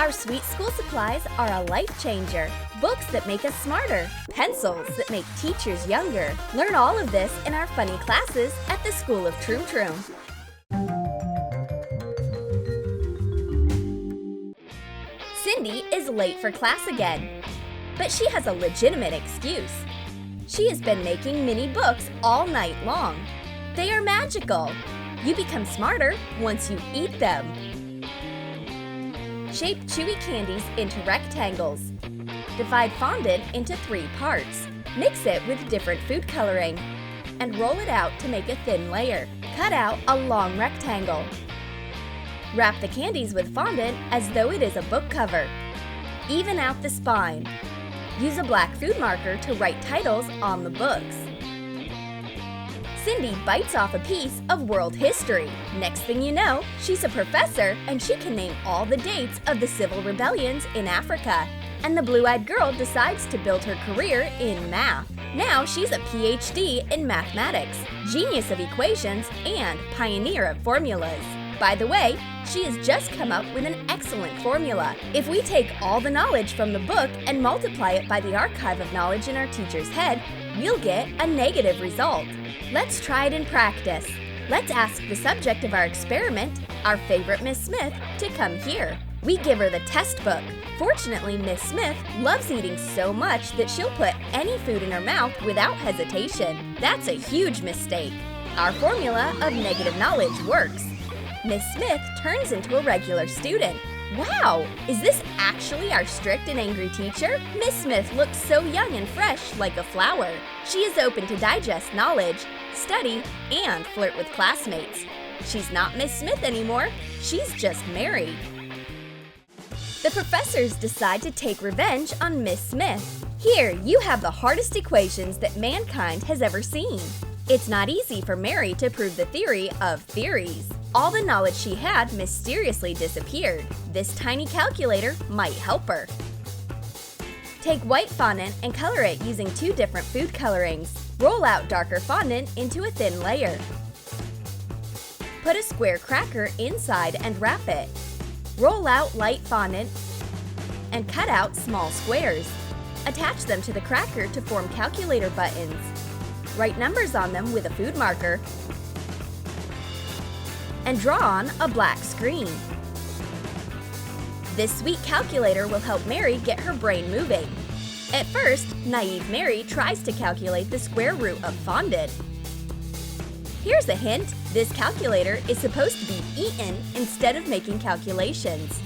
Our sweet school supplies are a life changer. Books that make us smarter. Pencils that make teachers younger. Learn all of this in our funny classes at the School of Troom. Cindy is late for class again, but she has a legitimate excuse. She has been making mini books all night long. They are magical. You become smarter once you eat them. Shape Chewy candies into rectangles. Divide fondant into 3 parts. Mix it with different food coloring and roll it out to make a thin layer. Cut out a long rectangle. Wrap the candies with fondant as though it is a book cover. Even out the spine. Use a black food marker to write titles on the books. Cindy bites off a piece of world history. Next thing you know, she's a professor and she can name all the dates of the civil rebellions in Africa. And the blue-eyed girl decides to build her career in math. Now she's a PhD in mathematics, genius of equations, and pioneer of formulas. By the way, she has just come up with an excellent formula. If we take all the knowledge from the book and multiply it by the archive of knowledge in our teacher's head, we'll get a negative result. Let's try it in practice. Let's ask the subject of our experiment, our favorite Miss Smith, to come here. We give her the test book. Fortunately, Miss Smith loves eating so much that she'll put any food in her mouth without hesitation. That's a huge mistake. Our formula of negative knowledge works. Miss Smith turns into a regular student. Wow! Is this actually our strict and angry teacher? Miss Smith looks so young and fresh, like a flower. She is open to digest knowledge, study, and flirt with classmates. She's not Miss Smith anymore. She's just Mary. The professors decide to take revenge on Miss Smith. Here, you have the hardest equations that mankind has ever seen. It's not easy for Mary to prove the theory of theories. All the knowledge she had mysteriously disappeared. This tiny calculator might help her. Take white fondant and color it using 2 different food colorings. Roll out darker fondant into a thin layer. Put a square cracker inside and wrap it. Roll out light fondant and cut out small squares. Attach them to the cracker to form calculator buttons. Write numbers on them with a food marker and draw on a black screen. This sweet calculator will help Mary get her brain moving. At first, naive Mary tries to calculate the square root of fondant. Here's a hint, this calculator is supposed to be eaten instead of making calculations.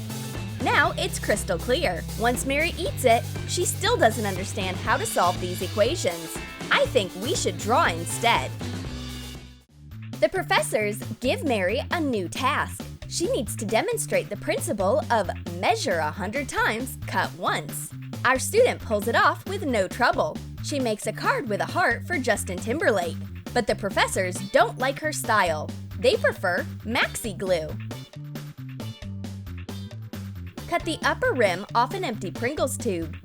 Now it's crystal clear. Once Mary eats it, she still doesn't understand how to solve these equations. I think we should draw instead. The professors give Mary a new task. She needs to demonstrate the principle of measure 100 times, cut once. Our student pulls it off with no trouble. She makes a card with a heart for Justin Timberlake. But the professors don't like her style. They prefer maxi glue. Cut the upper rim off an empty Pringles tube.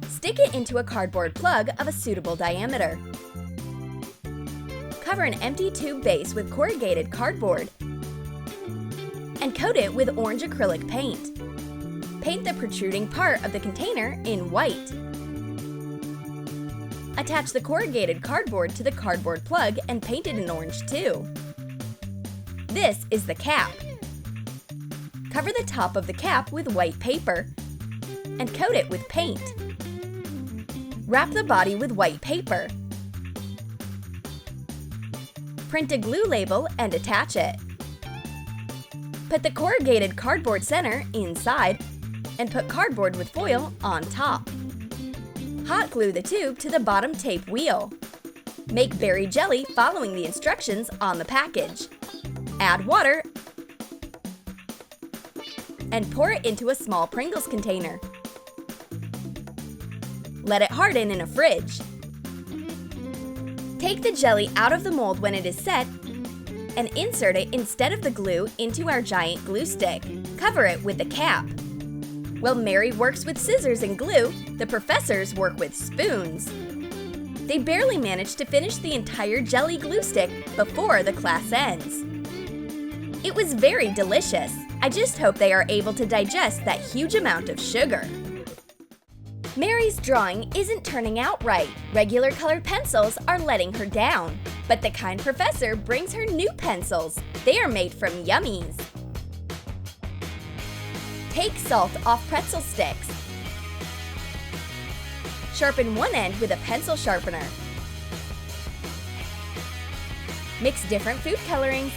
Stick it into a cardboard plug of a suitable diameter. Cover an empty tube base with corrugated cardboard and coat it with orange acrylic paint. Paint the protruding part of the container in white. Attach the corrugated cardboard to the cardboard plug and paint it in orange too. This is the cap. Cover the top of the cap with white paper and coat it with paint. Wrap the body with white paper. Print a glue label and attach it. Put the corrugated cardboard center inside and put cardboard with foil on top. Hot glue the tube to the bottom tape wheel. Make berry jelly following the instructions on the package. Add water and pour it into a small Pringles container. Let it harden in a fridge. Take the jelly out of the mold when it is set and insert it instead of the glue into our giant glue stick. Cover it with the cap. While Mary works with scissors and glue, the professors work with spoons. They barely manage to finish the entire jelly glue stick before the class ends. It was very delicious. I just hope they are able to digest that huge amount of sugar. Mary's drawing isn't turning out right. Regular colored pencils are letting her down. But the kind professor brings her new pencils. They are made from yummies. Take salt off pretzel sticks. Sharpen one end with a pencil sharpener. Mix different food colorings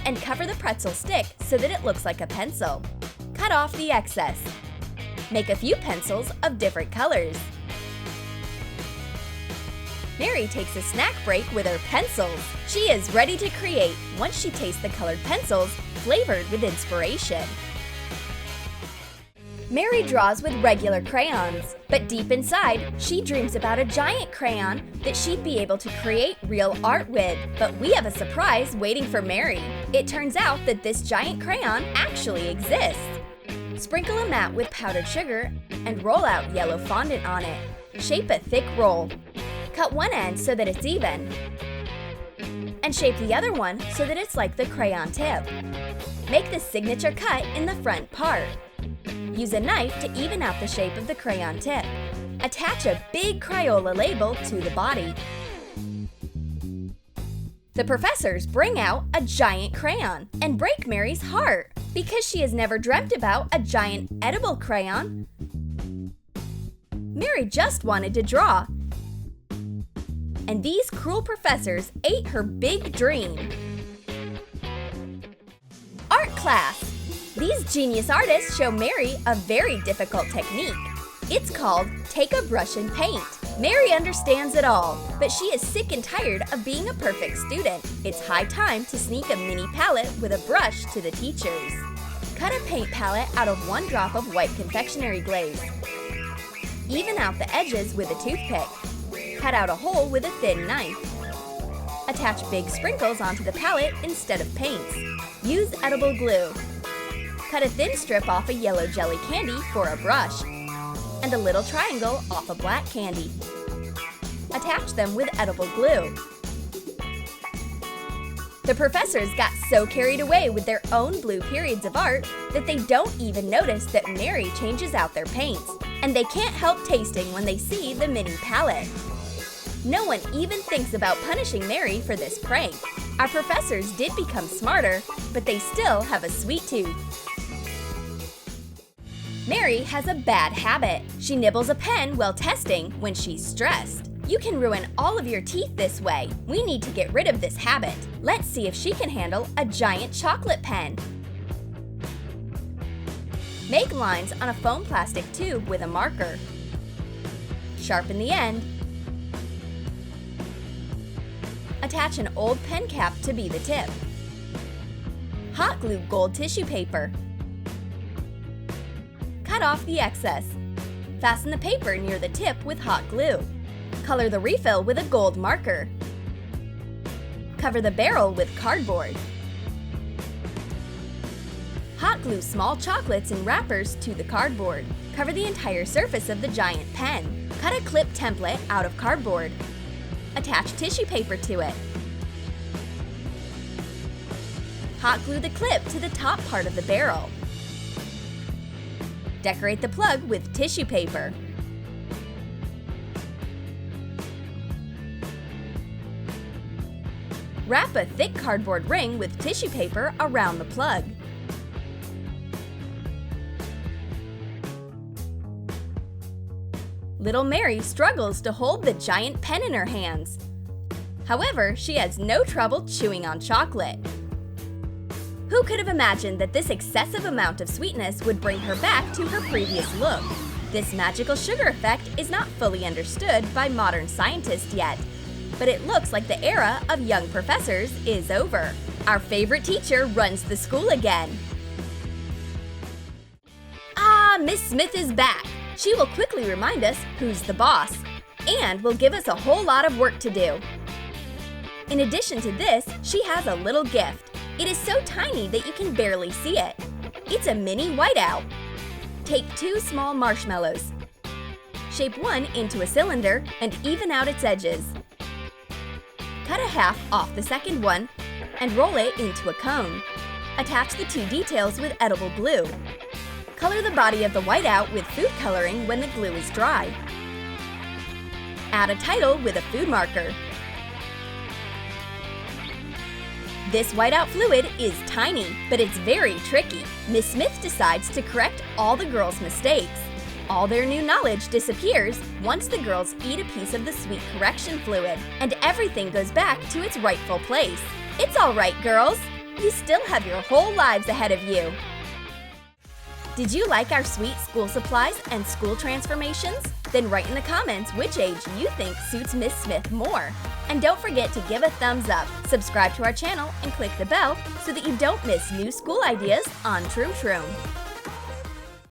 and cover the pretzel stick so that it looks like a pencil. Cut off the excess. Make a few pencils of different colors. Mary takes a snack break with her pencils. She is ready to create once she tastes the colored pencils flavored with inspiration. Mary draws with regular crayons, but deep inside, she dreams about a giant crayon that she'd be able to create real art with. But we have a surprise waiting for Mary. It turns out that this giant crayon actually exists. Sprinkle a mat with powdered sugar and roll out yellow fondant on it. Shape a thick roll. Cut one end so that it's even, and shape the other one so that it's like the crayon tip. Make the signature cut in the front part. Use a knife to even out the shape of the crayon tip. Attach a big Crayola label to the body. The professors bring out a giant crayon and break Mary's heart because she has never dreamt about a giant edible crayon. Mary just wanted to draw, and these cruel professors ate her big dream. Art class! These genius artists show Mary a very difficult technique. It's called take a brush and paint. Mary understands it all, but she is sick and tired of being a perfect student. It's high time to sneak a mini palette with a brush to the teachers. Cut a paint palette out of 1 drop of white confectionery glaze. Even out the edges with a toothpick. Cut out a hole with a thin knife. Attach big sprinkles onto the palette instead of paints. Use edible glue. Cut a thin strip off a yellow jelly candy for a brush, and a little triangle off a black candy. Attach them with edible glue. The professors got so carried away with their own blue periods of art that they don't even notice that Mary changes out their paints, and they can't help tasting when they see the mini palette. No one even thinks about punishing Mary for this prank. Our professors did become smarter, but they still have a sweet tooth. Mary has a bad habit. She nibbles a pen while testing when she's stressed. You can ruin all of your teeth this way. We need to get rid of this habit. Let's see if she can handle a giant chocolate pen. Make lines on a foam plastic tube with a marker. Sharpen the end. Attach an old pen cap to be the tip. Hot glue gold tissue paper. Cut off the excess. Fasten the paper near the tip with hot glue. Color the refill with a gold marker. Cover the barrel with cardboard. Hot glue small chocolates in wrappers to the cardboard. Cover the entire surface of the giant pen. Cut a clip template out of cardboard. Attach tissue paper to it. Hot glue the clip to the top part of the barrel. Decorate the plug with tissue paper. Wrap a thick cardboard ring with tissue paper around the plug. Little Mary struggles to hold the giant pen in her hands. However, she has no trouble chewing on chocolate. Who could have imagined that this excessive amount of sweetness would bring her back to her previous look? This magical sugar effect is not fully understood by modern scientists yet, but it looks like the era of young professors is over. Our favorite teacher runs the school again. Ah, Miss Smith is back. She will quickly remind us who's the boss, and will give us a whole lot of work to do. In addition to this, she has a little gift. It is so tiny that you can barely see it. It's a mini whiteout. Take 2 small marshmallows. Shape one into a cylinder and even out its edges. Cut a half off the second one and roll it into a cone. Attach the two details with edible glue. Color the body of the whiteout with food coloring when the glue is dry. Add a title with a food marker. This whiteout fluid is tiny, but it's very tricky. Miss Smith decides to correct all the girls' mistakes. All their new knowledge disappears once the girls eat a piece of the sweet correction fluid, and everything goes back to its rightful place. It's all right, girls! You still have your whole lives ahead of you! Did you like our sweet school supplies and school transformations? Then write in the comments which age you think suits Miss Smith more. And don't forget to give a thumbs up, subscribe to our channel, and click the bell so that you don't miss new school ideas on Troom.